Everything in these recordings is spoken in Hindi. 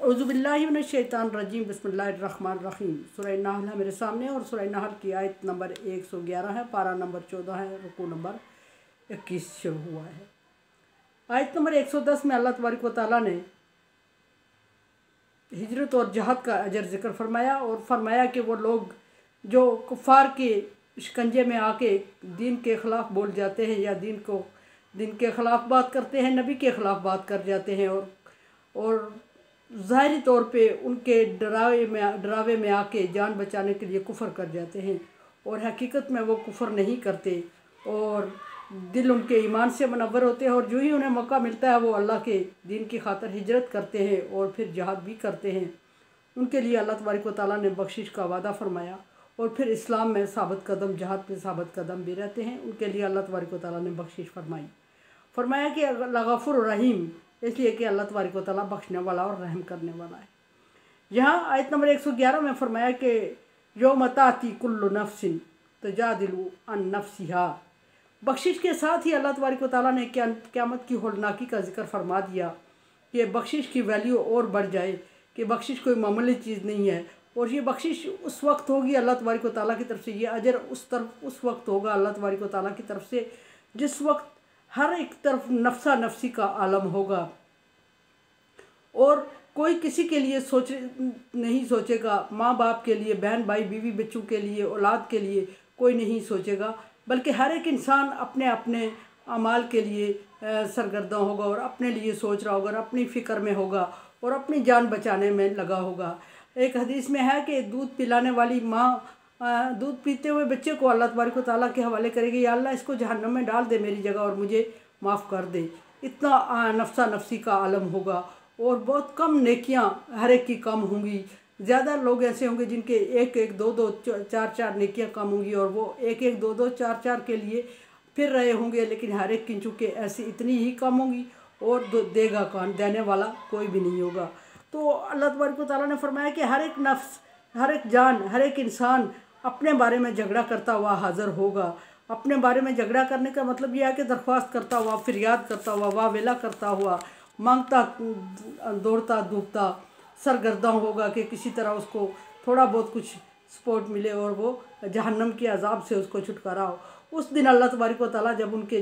औज़ुबिल्लाहि मिनश्शैतानिर्रजीम बिस्मिल्लाहिर्रहमानिर्रहीम। सूरह नहल है मेरे सामने और सूरह नहल की आयत नंबर 111 है, पारा नंबर 14 है, रुकू नंबर 21 शुरू हुआ है। आयत नंबर 110 में अल्लाह तबारक व तआला ने हिजरत और जहाद का अजर ज़िक्र फरमाया और फरमाया कि वो लोग जो कुफ़ार के शिकंजे में आके दीन के ख़िलाफ़ बोल जाते हैं या दीन के ख़िलाफ़ बात करते हैं, नबी के ख़िलाफ़ बात कर जाते हैं और ज़ाहिरी तौर पे उनके डरावे में आके जान बचाने के लिए कुफ़र कर जाते हैं और हकीकत में वो कुफ़र नहीं करते और दिल उनके ईमान से मुनव्वर होते हैं और जो ही उन्हें मौका मिलता है वो अल्लाह के दीन की खातिर हिजरत करते हैं और फिर जहाद भी करते हैं। उनके लिए अल्लाह तबारक व तआला ने बख्शिश का वादा फरमाया और फिर इस्लाम में साबित कदम, जहाद में साबित कदम भी रहते हैं। उनके लिए अल्लाह तबारक व तआला ने बख्शिश फरमाया कि गफूर रहीम, इसलिए कि अल्लाह तबारक व तआला बख्शने वाला और रहम करने वाला है। यहाँ आयत नंबर 111 में फरमाया कि यौम ताती कुल्लु नफ्सिन तुजादिलु अन नफ्सिहा। बख्शिश के साथ ही अल्लाह तबारक व तआला ने क़यामत की होलनाकी का जिक्र फरमा दिया कि बख्शिश की वैल्यू और बढ़ जाए कि बख्शिश कोई मामूली चीज़ नहीं है और ये बख्शिश उस वक्त होगी अल्लाह तबारक व तआला की तरफ से, ये अजर उस वक्त होगा अल्लाह तबारक व तआला की तरफ से जिस वक्त हर एक तरफ नफ्सा नफ्सी का आलम होगा और कोई किसी के लिए नहीं सोचेगा। माँ बाप के लिए, बहन भाई, बीवी बच्चों के लिए, औलाद के लिए कोई नहीं सोचेगा, बल्कि हर एक इंसान अपने अपने अमाल के लिए सरगर्दा होगा और अपने लिए सोच रहा होगा और अपनी फ़िक्र में होगा और अपनी जान बचाने में लगा होगा। एक हदीस में है कि दूध पिलाने वाली माँ दूध पीते हुए बच्चे को अल्लाह तबारक व तआला के हवाले करेगी, या अल्लाह इसको जहन्नम में डाल दे मेरी जगह और मुझे माफ़ कर दे। इतना नफ्सा नफ्सी का आलम होगा और बहुत कम नेकियां हर एक की कम होंगी। ज़्यादा लोग ऐसे होंगे जिनके एक एक दो दो चार चार नेकियां कम होंगी और वो एक एक दो दो चार चार के लिए फिर रहे होंगे, लेकिन हर एक की चूँकि ऐसी इतनी ही कम होंगी और देगा कौन, देने वाला कोई भी नहीं होगा। तो अल्लाह तबारक व तआला ने फरमाया कि हर एक नफ्स, हर एक जान, हर एक इंसान अपने बारे में झगड़ा करता हुआ हाज़िर होगा। अपने बारे में झगड़ा करने का मतलब यह है कि दरख्वास्त करता हुआ, फरियाद करता हुआ, वावेला करता हुआ, मांगता, दौड़ता धूपता सरगर्दा होगा कि किसी तरह उसको थोड़ा बहुत कुछ सपोर्ट मिले और वो जहन्नम के अजाब से उसको छुटकारा हो। उस दिन अल्लाह तबारक व तआला जब उनके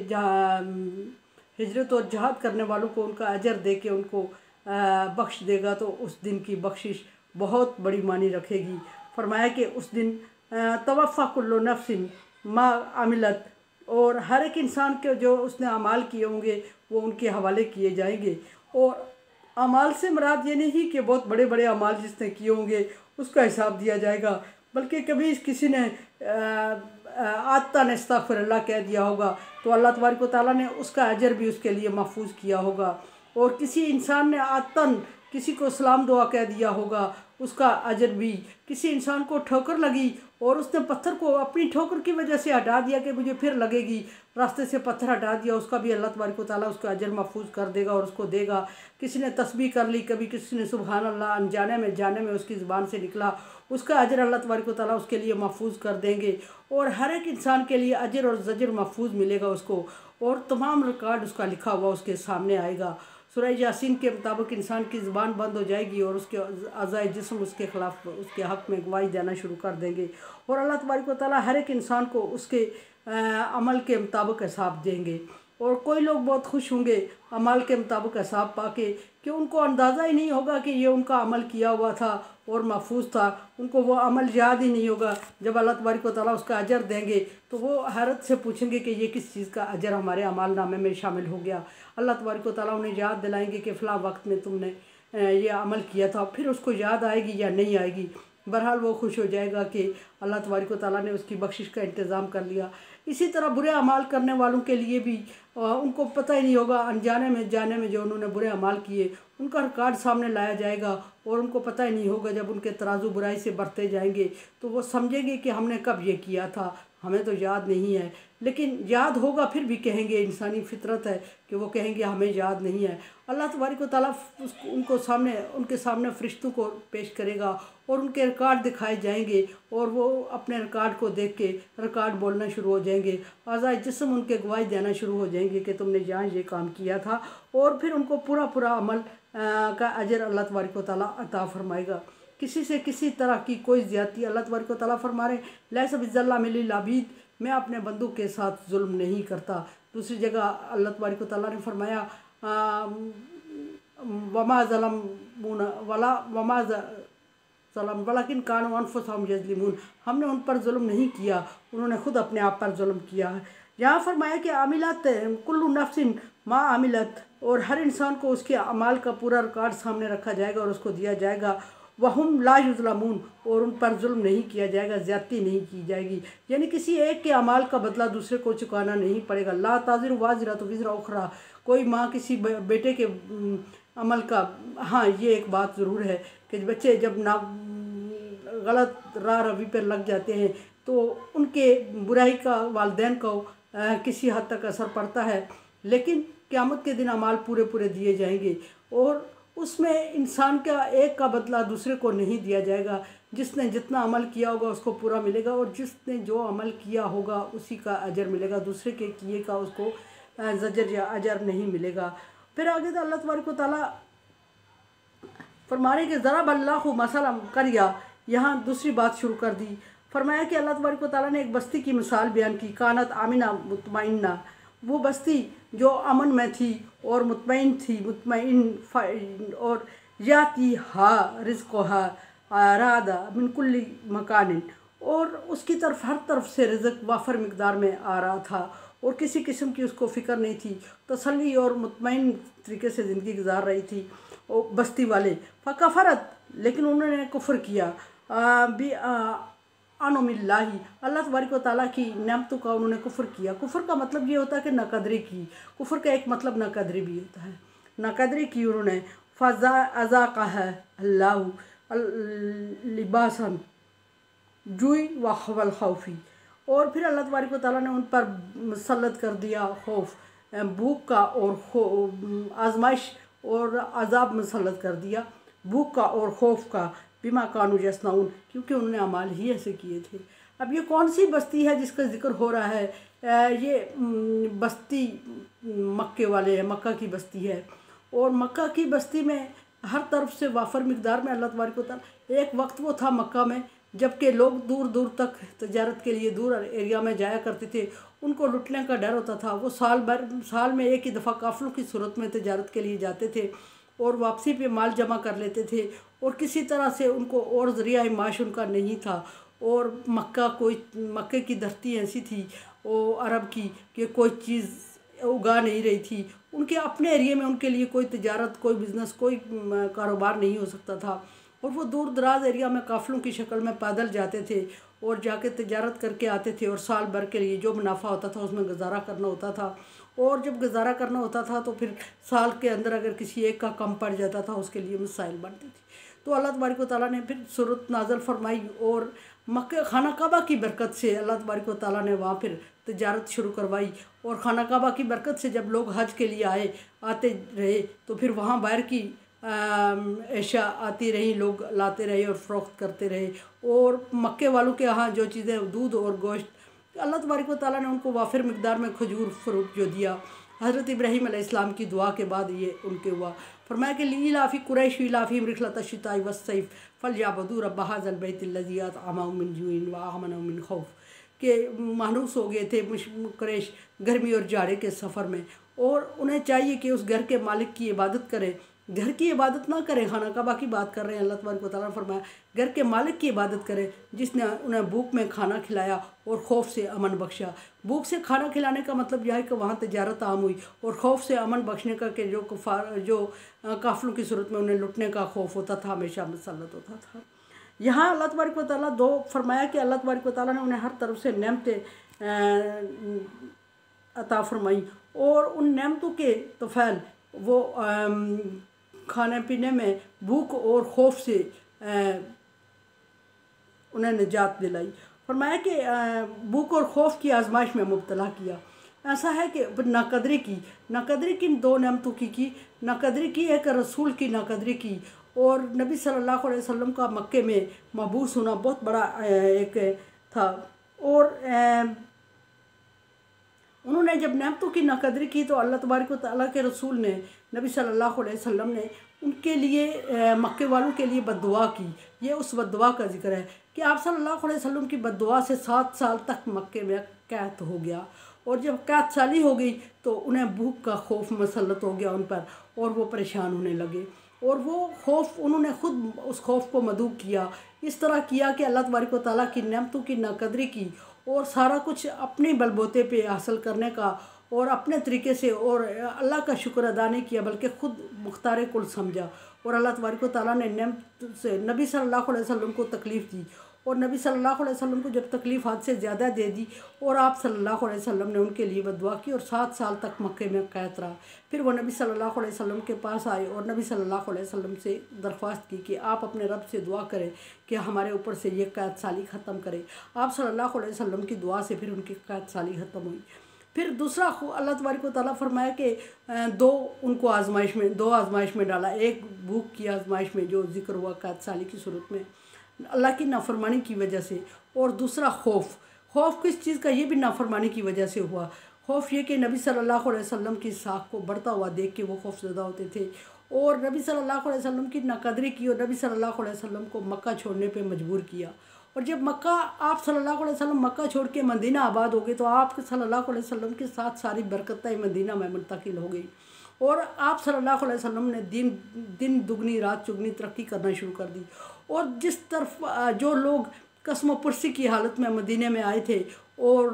हिजरत और जहाद करने वालों को उनका अजर दे के उनको बख्श देगा तो उस दिन की बख्शिश बहुत बड़ी मानी रखेगी। फरमाया कि उस दिन तवफ़्फ़ा कुल्लु नफ्सिन मा अमिलत, और हर एक इंसान के जो उसने अमाल किए होंगे वो उनके हवाले किए जाएंगे। और अमाल से मुराद ये नहीं कि बहुत बड़े बड़े अमाल जिसने किए होंगे उसका हिसाब दिया जाएगा, बल्कि कभी किसी ने आतन अस्तग़फिरुल्लाह कह दिया होगा तो अल्लाह तबारक व तआला ने उसका अजर भी उसके लिए महफूज किया होगा। और किसी इंसान ने आतन किसी को सलाम दुआ कह दिया होगा, उसका अजर भी। किसी इंसान को ठोकर लगी और उसने पत्थर को अपनी ठोकर की वजह से हटा दिया कि मुझे फिर लगेगी, रास्ते से पत्थर हटा दिया, उसका भी अल्लाह तबारक व तआला उसका अजर महफूज कर देगा और उसको देगा। किसी ने तस्बीह कर ली, कभी किसी ने सुबहान अल्लाह अनजाने में उसकी ज़ुबान से निकला, उसका अजर अल्लाह तबारक व तआला उसके लिए महफूज कर देंगे। और हर एक इंसान के लिए अजर और ज़जर महफूज मिलेगा उसको, और तमाम रिकॉर्ड उसका लिखा हुआ उसके सामने आएगा। सूरह यासीन के मुताबिक इंसान की ज़ुबान बंद हो जाएगी और उसके अज़ाए जिस्म उसके ख़िलाफ़, उसके हक़ में गवाही देना शुरू कर देंगे और अल्लाह तबारक व तआला हर एक इंसान को उसके अमल के मुताबिक हिसाब देंगे। और कोई लोग बहुत खुश होंगे अमल के मुताबिक हिसाब पाके कि उनको अंदाज़ा ही नहीं होगा कि ये उनका अमल किया हुआ था और महफूज था, उनको वो अमल याद ही नहीं होगा। जब अल्लाह तबारक व तआला उसका अजर देंगे तो वो हैरत से पूछेंगे कि ये किस चीज़ का अजर हमारे अमाल नामे में शामिल हो गया। अल्लाह तबारक व तआला उन्हें याद दिलाएंगे कि फ़लाँ वक्त में तुमने ये अमल किया था, फिर उसको याद आएगी या नहीं आएगी। बहरहाल वो खुश हो जाएगा कि अल्लाह तबारक व तआला ने उसकी बख्शिश का इंतज़ाम कर लिया। इसी तरह बुरे अमाल करने वालों के लिए भी उनको पता ही नहीं होगा, अनजाने में जाने में जो उन्होंने बुरे अमाल किए उनका रिकॉर्ड सामने लाया जाएगा और उनको पता ही नहीं होगा। जब उनके तराजू बुराई से बढ़ते जाएंगे तो वो समझेंगे कि हमने कब ये किया था, हमें तो याद नहीं है। लेकिन याद होगा फिर भी कहेंगे, इंसानी फितरत है कि वो कहेंगे हमें याद नहीं है। अल्लाह तबारक व तआला उनके सामने फ़रिश्तों को पेश करेगा और उनके रिकॉर्ड दिखाए जाएंगे और वो अपने रिकॉर्ड को देख के रिकॉर्ड बोलना शुरू हो जाएंगे। अज़ाए जिस्म उनके गवाही देना शुरू हो जाएंगे कि तुमने यहाँ ये काम किया था, और फिर उनको पूरा पूरा अमल का अजर अल्लाह तबारक व तआला अता फरमाएगा। किसी से किसी तरह की कोई ज़्यादती अल्लाह तबारक व तआला फरमा रहे लैसा बिज़्ज़ल्लाम लिल अबीद, मैं अपने बंदों के साथ जुल्म नहीं करता। दूसरी जगह अल्लाह तबारक व तआला ने फरमाया वमा ज़लमूना वला वमा ज़लम वलाकिन कानू अनफुसहुम यज़लिमून, हमने उन पर जुल्म नहीं किया, उन्होंने खुद अपने आप पर जुल्म किया है। यहाँ फरमाया कि आमिलत कुल्लु नफ्सिन मा आमिलत, और हर इंसान को उसके अमाल का पूरा रिकॉर्ड सामने रखा जाएगा और उसको दिया जाएगा। वहुम ला युज़लमून, और उन पर जुल्म नहीं किया जाएगा, ज़्यादती नहीं की जाएगी। यानी किसी एक के अमाल का बदला दूसरे को चुकाना नहीं पड़ेगा। ला ताज़िरु वाज़िरतु विज़रा उख़रा, कोई माँ किसी बेटे के अमल का, हाँ ये एक बात ज़रूर है कि बच्चे जब ना गलत राह रवी पर लग जाते हैं तो उनके बुराई का वालिदैन को किसी हद तक असर पड़ता है, लेकिन क़यामत के दिन अमाल पूरे पूरे दिए जाएंगे और उसमें इंसान का एक का बदला दूसरे को नहीं दिया जाएगा। जिसने जितना अमल किया होगा उसको पूरा मिलेगा और जिसने जो अमल किया होगा उसी का अजर मिलेगा, दूसरे के किए का उसको ज़जर या अजर नहीं मिलेगा। फिर आगे तो अल्लाह तबारक व तआला फरमाने के ज़रा बल्लाहु मसला करिया, यहाँ दूसरी बात शुरू कर दी। फरमाया कि अल्लाह तबारक व तआला ने एक बस्ती की मिसाल बयान की, कानत आमिना मुतमइन्ना, वो बस्ती जो अमन में थी और मुतमइन थी, मुतमइन और याती हा रिज़्क़ुहा रादा मिन कुल्ली मकानिन, और उसकी तरफ हर तरफ से रिज़्क़ वाफर मिकदार में आ रहा था और किसी किस्म की उसको फ़िक्र नहीं थी, तसल्ली और मुतमइन तरीके से ज़िंदगी गुजार रही थी और बस्ती वाले। फ़कफ़रत, लेकिन उन्होंने कुफ्र किया अनुमिल्लाही, अल्लाह तबारक व तआला की नेमतों का उन्होंने कुफ्र किया। कुफ्र का मतलब ये होता है कि नाकदरी की, कुफ्र का एक मतलब नाकदरी भी होता है, नाकदरी की उन्होंने। फ़ज़ा अज़ाक़हा अल्लाहु लिबासन जुई व खवल खौफी, और फिर अल्लाह तबारक व तआला ने उन पर मुसल्लत कर दिया खौफ, भूख का और आजमाइश और अजाब मुसल्लत कर दिया, भूख का और खौफ का, बिमा कानू यस्नाउन, क्योंकि उन्होंने अमाल ही ऐसे किए थे। अब ये कौन सी बस्ती है जिसका जिक्र हो रहा है? ये बस्ती मक्के वाले है, मक्का की बस्ती है, और मक्का की बस्ती में हर तरफ से वाफर मिकदार में अल्लाह तबारक व तआला, एक वक्त वो था मक्का में जबकि लोग दूर दूर तक तजारत के लिए दूर एरिया में जाया करते थे, उनको लुटने का डर होता था। वो साल में एक ही दफ़ा काफ़िलों की सूरत में तजारत के लिए जाते थे और वापसी पे माल जमा कर लेते थे और किसी तरह से उनको और ज़रिया माश उनका नहीं था। और मक्के की धरती ऐसी थी वो अरब की कि कोई चीज़ उगा नहीं रही थी, उनके अपने एरिए में उनके लिए कोई तजारत, कोई बिज़नेस, कोई कारोबार नहीं हो सकता था और वो दूर दराज एरिया में काफ़िलों की शक्ल में पैदल जाते थे और जाके तजारत करके आते थे और साल भर के लिए जो मुनाफा होता था उसमें गुजारा करना होता था। और जब गुजारा करना होता था तो फिर साल के अंदर अगर किसी एक का कम पड़ जाता था उसके लिए मसाइल बनती थी। तो अल्लाह तबारक व तआला ने फिर सूरत नाज़िल फरमाई और मक्का खाना काबा की बरकत से अल्लाह तबारक व तआला ने वहाँ फिर तजारत शुरू करवाई। और खाना काबा की बरकत से जब लोग हज के लिए आते रहे तो फिर वहाँ बाहर की ऐशा आती रही, लोग लाते रहे और फ़रोख्त करते रहे। और मक्के वालों के यहाँ जो चीज़ें, दूध और गोश्त, अल्लाह तबारक व तआला ने उनको वाफिर मिकदार में खजूर फ़रूट जो दिया, हज़रत इब्राहीम अलैहिस्सलाम की दुआ के बाद ये उनके हुआ। फरमाया कि लीलाफ़ी कुरैश इलाफ़ी रिहलत शिताई वस्सैफ फलयाबुदू रब्ब हाज़ल बैतिल्लज़ी अतअमहुम मिन जूइन व आमनहुम मिन खौफ, के मानूस हो गए थे कुरैश गर्मी और जाड़े के सफ़र में और उन्हें चाहिए कि उस घर के मालिक की इबादत करें, घर की इबादत ना करें। खाना काबा की बात कर रहे हैं, अल्लाह तबारक व तआला फरमाया घर के मालिक की इबादत करें जिसने उन्हें भूख में खाना खिलाया और खौफ से अमन बख्शा। भूख से खाना खिलाने का मतलब यह है कि वहाँ तजारत आम हुई और खौफ से अमन बख्शने का कि जो काफ़िलों की सूरत में उन्हें लुटने का खौफ होता था हमेशा मुसल्लत होता था। यहाँ अल्लाह तबारक व तआला दो फरमाया कि अल्लाह तबारक व तआला ने उन्हें हर तरफ से नेमतें अता फरमाई और उन नेमतों के तोफ़ैल वो खाने पीने में भूख और खौफ से उन्हें निजात दिलाई। फरमाया कि भूख और खौफ की आजमाइश में मुब्तला किया। ऐसा है कि नाकदरी की दो नेमतों की नाकदरी की, एक रसूल की नाकदरी की और नबी सल्लल्लाहु अलैहि वसल्लम का मक्के में मबूस होना बहुत बड़ा एक था। और उन्होंने जब नेमतों की नाकदरी की तो अल्लाह तबारक व तआला के रसूल ने, नबी सल्लल्लाहु अलैहि वसल्लम ने उनके लिए, मक्के वालों के लिए बद्दुआ की। ये उस बद्दुआ का जिक्र है कि आप सल्लल्लाहु अलैहि वसल्लम की बद्दुआ से 7 साल तक मक्के में कैद हो गया, और जब कैद साली हो गई तो उन्हें भूख का खौफ मसल्लत हो गया उन पर, और वो परेशान होने लगे, और वो खौफ उन्होंने खुद उस खौफ को मदूक किया। इस तरह किया कि अल्लाह तबारक व तआला की नेमतों की नाकदरी की, और सारा कुछ अपने बलबूते पे हासिल करने का और अपने तरीके से, और अल्लाह का शुक्र अदा नहीं किया बल्कि ख़ुद मुख्तार कुल समझा। और अल्लाह तबारक व तआला ने नेमत से नबी सल्लल्लाहु अलैहि वसल्लम को तकलीफ़ दी, और नबी सल्लल्लाहु अलैहि वसल्लम को जब तकलीफ़ हद से ज़्यादा दे दी, और आप सल्लल्लाहु अलैहि वसल्लम ने उनके लिए बद्दुआ की, और 7 साल तक मक्के में कैद रहा। फिर वो नबी सल्लल्लाहु अलैहि वसल्लम के पास आए और नबी सल्लल्लाहु अलैहि वसल्लम से दरख्वास्त की कि आप अपने रब से दुआ करें कि हमारे ऊपर से ये कैद साली ख़त्म करे। आप सल्लल्लाहु अलैहि वसल्लम की दुआ से फिर उनकी कैद साली ख़त्म हुई। फिर दूसरा अल्लाह तबारक व तआला फरमाया कि उनको दो आज़माइश में डाला, एक भूख की आज़माइश में जो जिक्र हुआ कैद साली की सूरत में अल्लाह की नाफरमानी की वजह से, और दूसरा खौफ किस चीज़ का, ये भी नाफरमानी की वजह से हुआ। खौफ ये कि नबी सल्लल्लाहु अलैहि वसल्लम की साख को बढ़ता हुआ देख के वो खौफज़दा होते थे, और नबी सल्लल्लाहु अलैहि वसल्लम की नाकदरी की, और नबी सल्लल्लाहु अलैहि वसल्लम को मक्का छोड़ने पे मजबूर किया। और जब आप सल्लल्लाहु अलैहि वसल्लम मक्का छोड़ के मदीना आबाद हो गए तो आप सल्लल्लाहु अलैहि वसल्लम के साथ सारी बरकतें मदीना में मुंतकिल हो गई, और आप सल्लल्लाहु अलैहि वसल्लम ने दिन दुगनी रात चुगनी तरक्की करना शुरू कर दी। और जिस तरफ जो लोग कसम पुरसी की हालत में मदीने में आए थे, और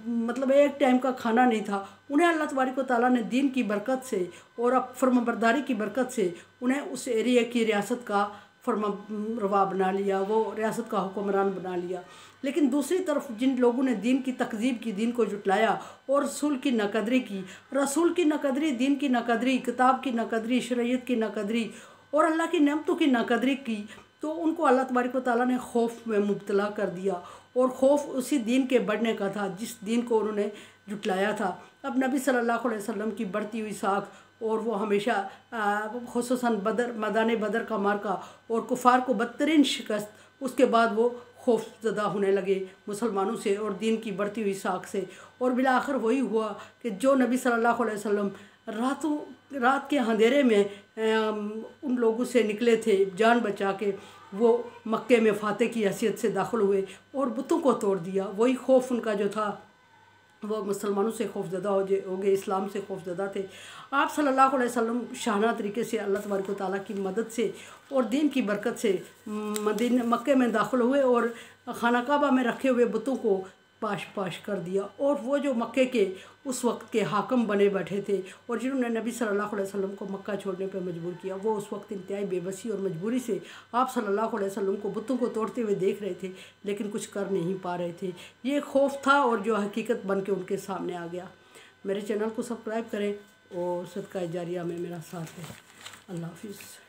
मतलब एक टाइम का खाना नहीं था, उन्हें अल्लाह तबारक व तआला ने दीन की बरकत से और अब फर्माबरदारी की बरकत से उन्हें उस एरिया की रियासत का फर्मारवा बना लिया, वो रियासत का हुक्मरान बना लिया। लेकिन दूसरी तरफ जिन लोगों ने दीन की तकज़ीब की, दीन को जुटलाया और रसूल की नाकदरी की, रसूल की नाकदरी, दीन की नाकदरी, किताब की नाकदरी, शरीयत की नाकदरी और अल्लाह की नेमतों की नाकदरी की, तो उनको अल्लाह तबारक व तआला ने खौफ में मुब्तला कर दिया। और खौफ उसी दीन के बढ़ने का था जिस दीन को उन्होंने जुटलाया था। अब नबी सल्लल्लाहु अलैहि वसल्लम की बढ़ती हुई साख, और वो हमेशा खुसूसन मैदान बदर का मार्का और कुफार को बदतरीन शिकस्त, उसके बाद वो खौफज़दा होने लगे मुसलमानों से और दीन की बढ़ती हुई साख से। और बिला आखिर वही हुआ कि जो नबी सल्लल्लाहु अलैहि वसल्लम रात के अंधेरे में उन लोगों से निकले थे जान बचा के, वो मक्के में फ़ातह की हैसियत से दाखिल हुए और बुतों को तोड़ दिया। वही खौफ उनका जो था वो मुसलमानों से खौफज़दा हो गए, इस्लाम से खौफज़दा थे। आप सल्लल्लाहु अलैहि वसल्लम शाहाना तरीके से अल्लाह तबारक व तआला की मदद से और दीन की बरकत से मक्के में दाखिल हुए और खाना काबा में रखे हुए बुतों को पाश कर दिया। और वो जो मक्के के उस वक्त के हाकम बने बैठे थे और जिन्होंने नबी सल्लल्लाहु अलैहि वसल्लम को मक्का छोड़ने पर मजबूर किया, वो उस वक्त इंतहाई बेबसी और मजबूरी से आप सल्लल्लाहु अलैहि वसल्लम को बुतों को तोड़ते हुए देख रहे थे, लेकिन कुछ कर नहीं पा रहे थे। ये खौफ था और जो हकीकत बन के उनके सामने आ गया। मेरे चैनल को सब्सक्राइब करें और सदका जारिया में मेरा साथ दें। अल्लाह हाफिज़।